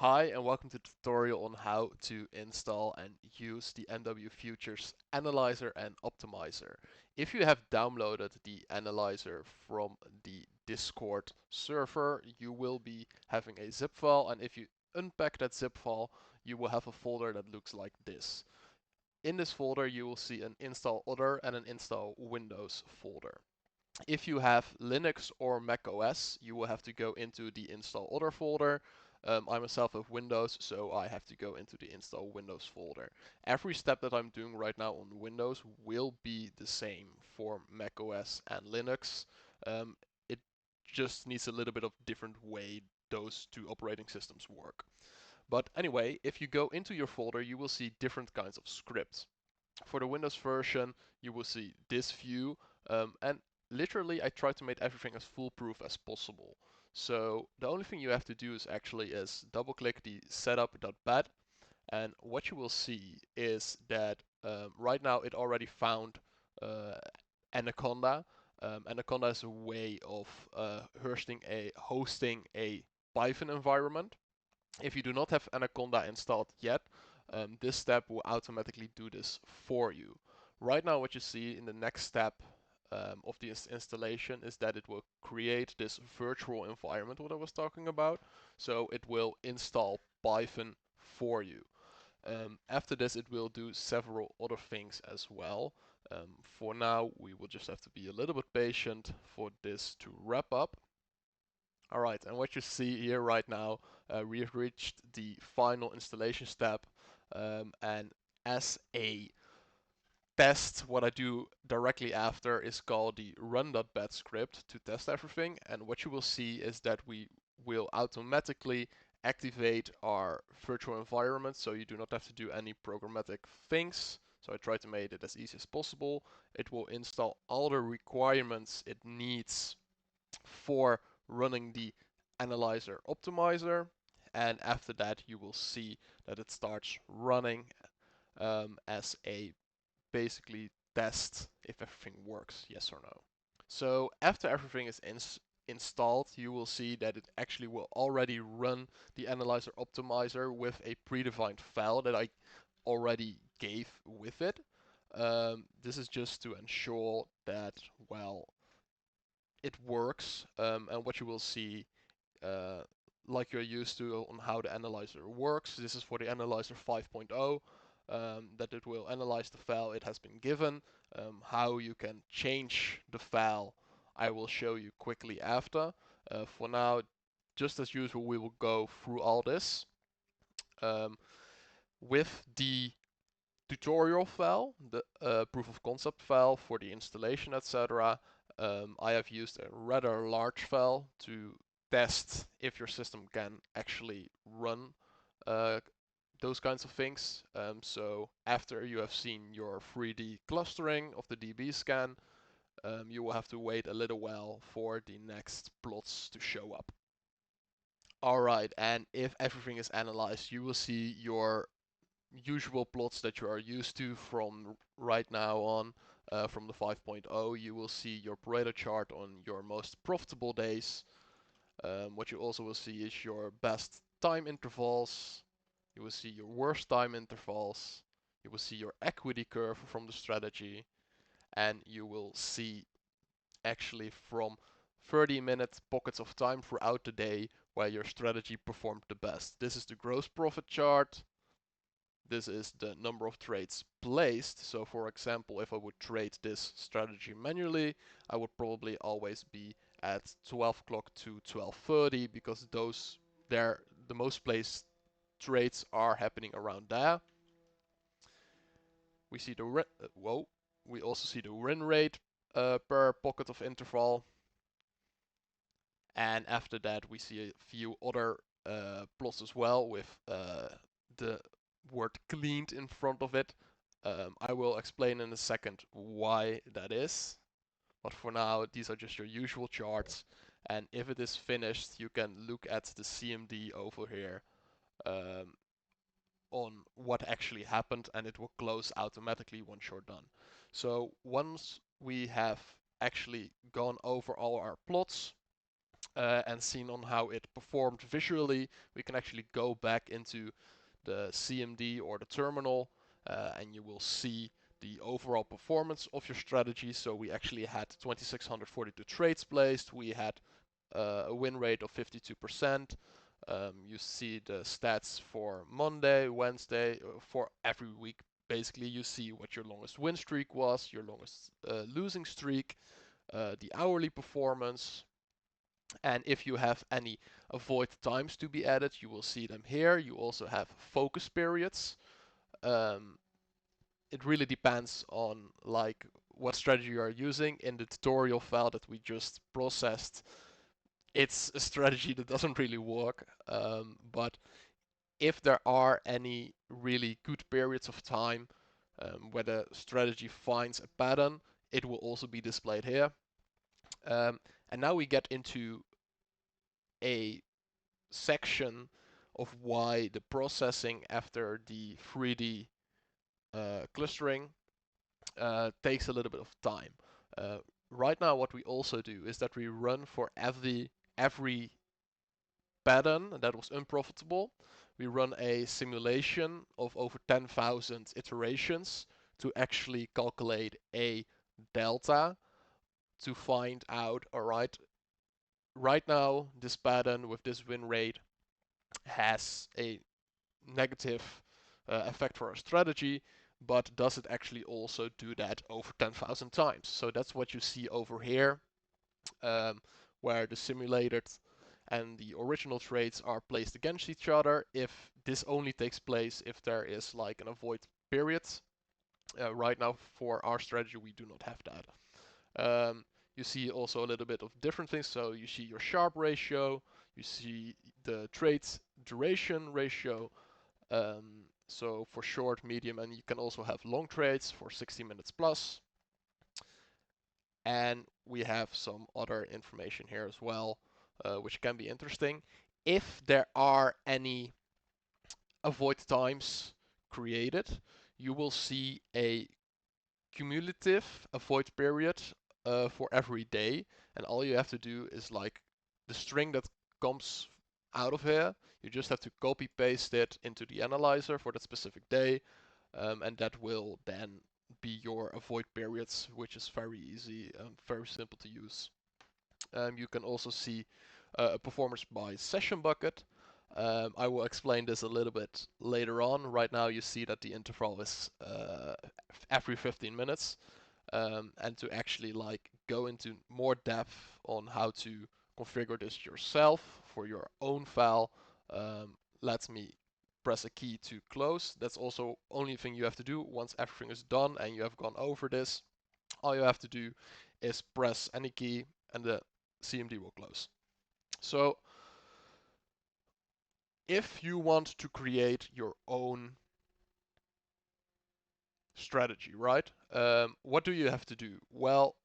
Hi and welcome to the tutorial on how to install and use the NW Futures Analyzer and Optimizer. If you have downloaded the analyzer from the Discord server, you will be having a zip file, and if you unpack that zip file, you will have a folder that looks like this. In this folder you will see an install other and an install Windows folder. If you have Linux or Mac OS, you will have to go into the install other folder. I myself have Windows, so I have to go into the install Windows folder. Every step that I'm doing right now on Windows will be the same for Mac OS and Linux. It just needs a little bit of different way those two operating systems work. But anyway, if you go into your folder, you will see different kinds of scripts. For the Windows version, you will see this view, and literally I try to make everything as foolproof as possible. So the only thing you have to do is double click the setup.bat, and what you will see is that right now it already found Anaconda. Anaconda is a way of hosting a Python environment. If you do not have Anaconda installed yet, this step will automatically do this for you. Right now what you see in the next step of this installation is that it will create this virtual environment what I was talking about. So it will install Python for you. After this it will do several other things as well. For now we will just have to be a little bit patient for this to wrap up. Alright, and what you see here right now, we have reached the final installation step, and as a test, what I do directly after is called the run.bat script to test everything, and what you will see is that we will automatically activate our virtual environment, so you do not have to do any programmatic things. So I try to make it as easy as possible. It will install all the requirements it needs for running the analyzer optimizer, and after that you will see that it starts running as a basically test if everything works, yes or no. So after everything is installed, you will see that it actually will already run the analyzer optimizer with a predefined file that I already gave with it. This is just to ensure that, well, it works, and what you will see, like you're used to on how the analyzer works. This is for the analyzer 5.0, that it will analyze the file it has been given. How you can change the file I will show you quickly after. For now, just as usual, we will go through all this. With the tutorial file, the proof of concept file for the installation, etc. I have used a rather large file to test if your system can actually run those kinds of things. So after you have seen your 3D clustering of the DB scan, you will have to wait a little while for the next plots to show up. Alright, and if everything is analyzed, you will see your usual plots that you are used to from right now on. From the 5.0, you will see your Pareto chart on your most profitable days. What you also will see is your best time intervals. You will see your worst time intervals. You will see your equity curve from the strategy. And you will see actually from 30-minute pockets of time throughout the day where your strategy performed the best. This is the gross profit chart. This is the number of trades placed. So for example, if I would trade this strategy manually, I would probably always be at 12 o'clock to 12:30 because the most placed trades are happening around there. We see the we also see the win rate per pocket of interval. And after that, we see a few other plots as well with the word cleaned in front of it. I will explain in a second why that is. But for now, these are just your usual charts. And if it is finished, you can look at the CMD over here on what actually happened, and it will close automatically once you're done. So once we have actually gone over all our plots, and seen on how it performed visually, we can actually go back into the CMD or the terminal, and you will see the overall performance of your strategy. So we actually had 2,642 trades placed. We had a win rate of 52%. You see the stats for Monday, Wednesday, for every week. Basically, you see what your longest win streak was, your longest losing streak, the hourly performance, and if you have any avoid times to be added, you will see them here. You also have focus periods. It really depends on like what strategy you are using. In the tutorial file that we just processed, it's a strategy that doesn't really work. But if there are any really good periods of time where the strategy finds a pattern, it will also be displayed here. And now we get into a section of why the processing after the 3D clustering takes a little bit of time. Right now what we also do is that we run for every pattern that was unprofitable. We run a simulation of over 10,000 iterations to actually calculate a delta to find out, alright, right now this pattern with this win rate has a negative effect for our strategy, but does it actually also do that over 10,000 times? So that's what you see over here, where the simulated and the original trades are placed against each other. If this only takes place if there is like an avoid period. Right now for our strategy we do not have that. You see also a little bit of different things. So you see your Sharpe ratio, you see the trades duration ratio. So for short, medium, and you can also have long trades for 60 minutes plus. And we have some other information here as well, which can be interesting. If there are any avoid times created, you will see a cumulative avoid period for every day, and all you have to do is like the string that comes out of here, you just have to copy paste it into the analyzer for that specific day, and that will then be your avoid periods, which is very easy and very simple to use. You can also see a performance by session bucket. I will explain this a little bit later on. Right now you see that the interval is every 15 minutes. And to actually like go into more depth on how to configure this yourself for your own file, let me press a key to close. That's also only thing you have to do once everything is done and you have gone over this. All you have to do is press any key and the CMD will close. So if you want to create your own strategy, right? What do you have to do? Well,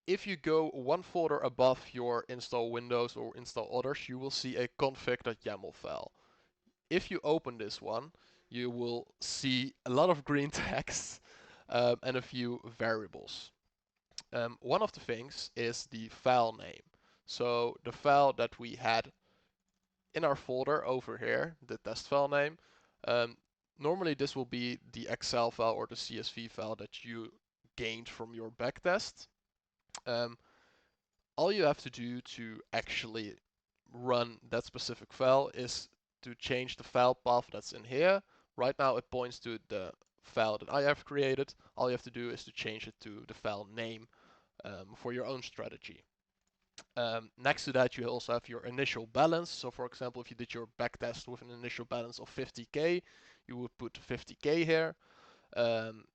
if you go one folder above your install Windows or install others, you will see a config.yaml file. If you open this one, you will see a lot of green text and a few variables. One of the things is the file name. So the file that we had in our folder over here, the test file name, normally this will be the Excel file or the CSV file that you gained from your backtest. All you have to do to actually run that specific file is to change the file path that's in here. Right now it points to the file that I have created. All you have to do is to change it to the file name for your own strategy. Next to that you also have your initial balance. So for example, if you did your backtest with an initial balance of 50k, you would put 50k here.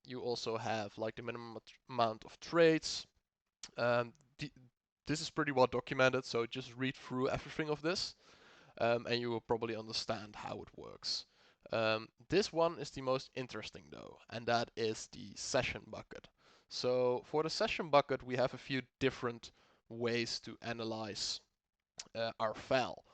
You also have like the minimum amount of trades. This is pretty well documented, so just read through everything of this and you will probably understand how it works. This one is the most interesting though, and that is the session bucket. So for the session bucket we have a few different ways to analyze our file.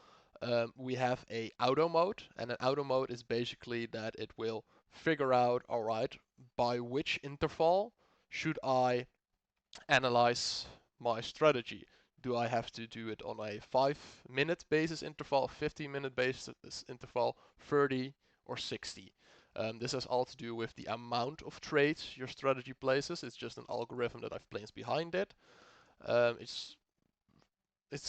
We have a auto mode, and an auto mode is basically that it will figure out, alright, by which interval should I analyze my strategy? Do I have to do it on a 5-minute basis interval, 15-minute basis interval, 30 or 60? This has all to do with the amount of trades your strategy places. It's just an algorithm that I've placed behind it. It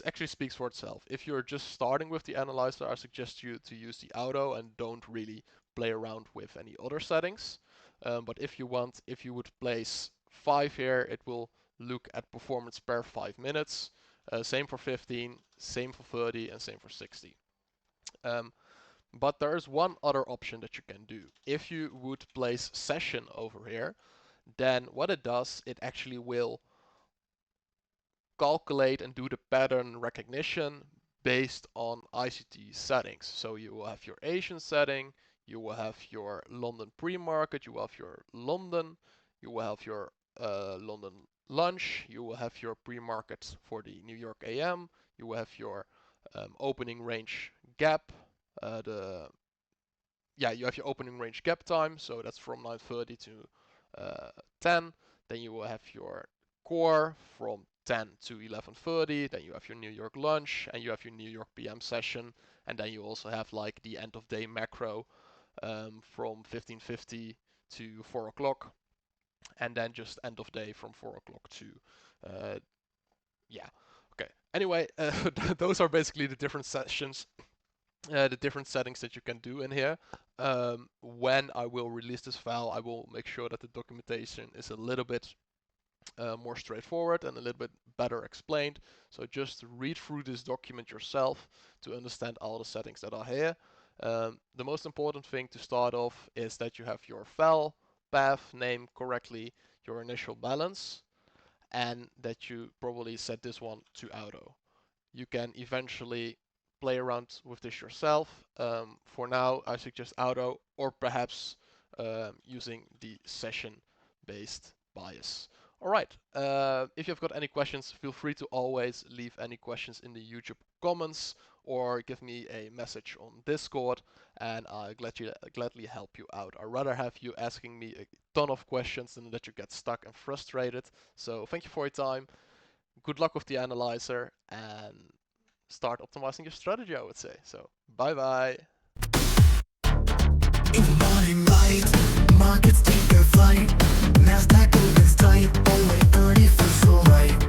actually speaks for itself. If you're just starting with the analyzer, I suggest you to use the auto and don't really play around with any other settings. But if you would place 5 here, it will look at performance per 5 minutes. Same for 15, same for 30, and same for 60. But there is one other option that you can do. If you would place session over here, then what it does, it actually will calculate and do the pattern recognition based on ICT settings. So you will have your Asian setting, you will have your London pre-market, you will have your London, you will have your London lunch, you will have your pre-market for the New York AM, you will have your opening range gap, you have your opening range gap time, so that's from 9:30 to 10. Then you will have your core from 10 to 11:30. Then you have your New York lunch, and you have your New York PM session, and then you also have like the end of day macro from 15:50 to 4 o'clock, and then just end of day from 4 o'clock to okay. Anyway, those are basically the different sessions. The different settings that you can do in here. When I will release this file, I will make sure that the documentation is a little bit more straightforward and a little bit better explained. So just read through this document yourself to understand all the settings that are here. The most important thing to start off is that you have your file path name correctly, your initial balance, and that you probably set this one to auto. You can eventually play around with this yourself. For now, I suggest auto, or perhaps using the session-based bias. Alright, if you've got any questions, feel free to always leave any questions in the YouTube comments or give me a message on Discord, and I'll gladly help you out. I'd rather have you asking me a ton of questions than that you get stuck and frustrated. So thank you for your time. Good luck with the analyzer, and start optimizing your strategy, I would say. So, bye-bye. In the morning light, markets take their flight. Nasdaq opens tight, already 30 feels so right.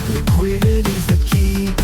Liquidity's the key.